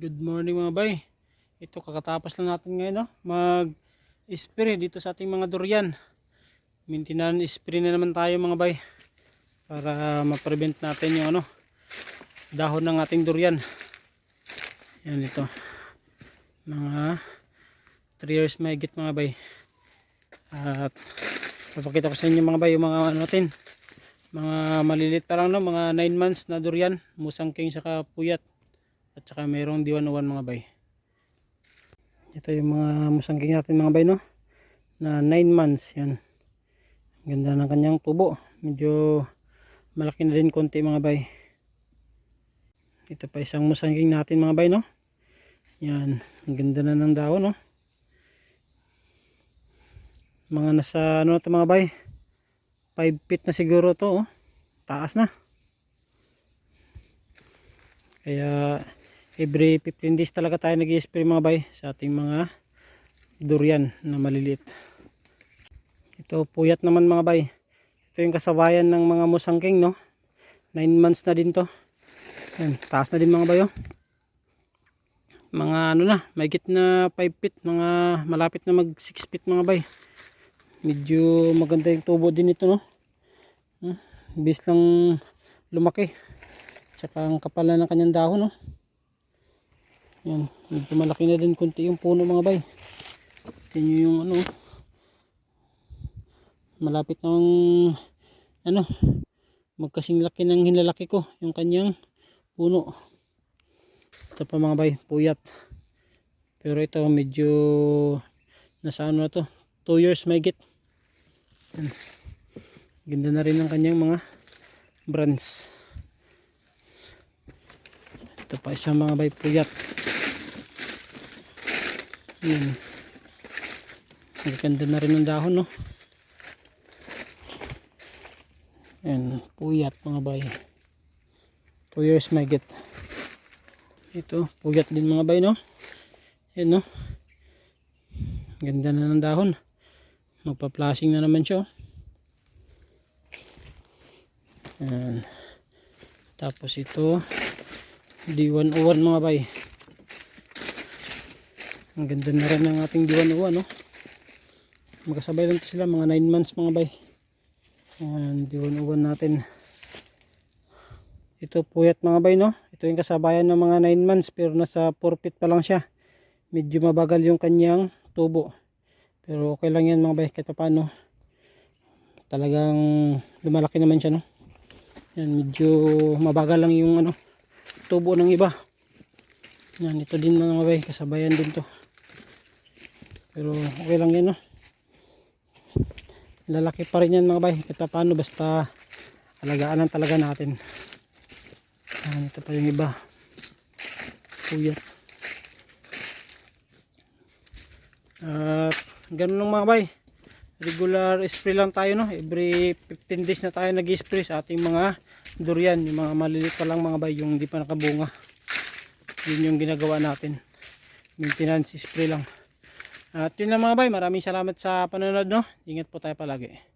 Good morning mga bay. Ito kakatapos lang natin ngayon mag-spray dito sa ating mga durian. Maintenance spray na naman tayo mga bay para ma-prevent natin yung dahon ng ating durian. Yan ito. Mga 3 years mahigit mga bay. At papakita ko sa inyo mga bay yung mga natin. Mga malilit pa lang mga 9 months na durian, musang king saka puyat. At saka mayroong D101 mga bay. Ito yung mga musangging natin mga bay na 9 months yan. Ganda ng kanyang tubo. Medyo malaki na din konti mga bay. Ito pa isang musangging natin mga bay Yan. Ang ganda na ng dahon Mga nasa ito mga bay. 5 feet na siguro to Taas na. Kaya every 15 days talaga tayo nag-i-spray mga bay sa ating mga durian na maliliit. Ito puyat naman mga bay. Ito yung kasabayan ng mga musangking 9 months na din to. Yan, taas na din mga bay Mga mahigit na 5 feet, mga malapit na mag 6 feet mga bay. Medyo maganda yung tubo din ito Bis lang lumaki. Tsaka ang kapal na ng kanyang dahon Yan, medyo malaki na din kunti yung puno mga bay. Tingnan nyo yung malapit ng magkasing laki ng hinlalaki ko yung kanyang puno. Ito pa mga bay, puyat. Pero ito medyo nasa 2 years mahigit. Yan. Ganda na rin ang kanyang mga branch. Ito pa isang mga bay, puyat. Yan. Maganda na rin ang dahon Yan, puyat mga bay. 2 years mahigit. Ito, puyat din mga bay Yan Ganda na ng dahon. Magpa-flashing na naman siya Yan. Tapos ito D101 mga bay. Ang ganda na rin ng ating D101 Magkasabay lang sila mga 9 months mga bay. Yan, D101 natin. Ito puyat mga bay Ito yung kasabayan ng mga 9 months pero nasa 4 feet pa lang siya. Medyo mabagal yung kanyang tubo. Pero okay lang yan mga bay kahit paano. Talagang lumalaki naman siya Yan, medyo mabagal lang yung tubo ng iba. Yan, ito din mga bay, kasabayan din to. Pero okay lang yan Lalaki pa rin yan mga bay, kahit paano basta alagaan lang talaga natin. Yan, ito pa yung iba. Puyat. At ganun lang mga bay. Regular spray lang tayo every 15 days na tayo nag-spray sa ating mga durian, yung mga maliliit pa lang mga bay, yung hindi pa nakabunga. Yun yung ginagawa natin, maintenance spray lang. At yun lang mga bay, maraming salamat sa panonood Ingat po tayo palagi.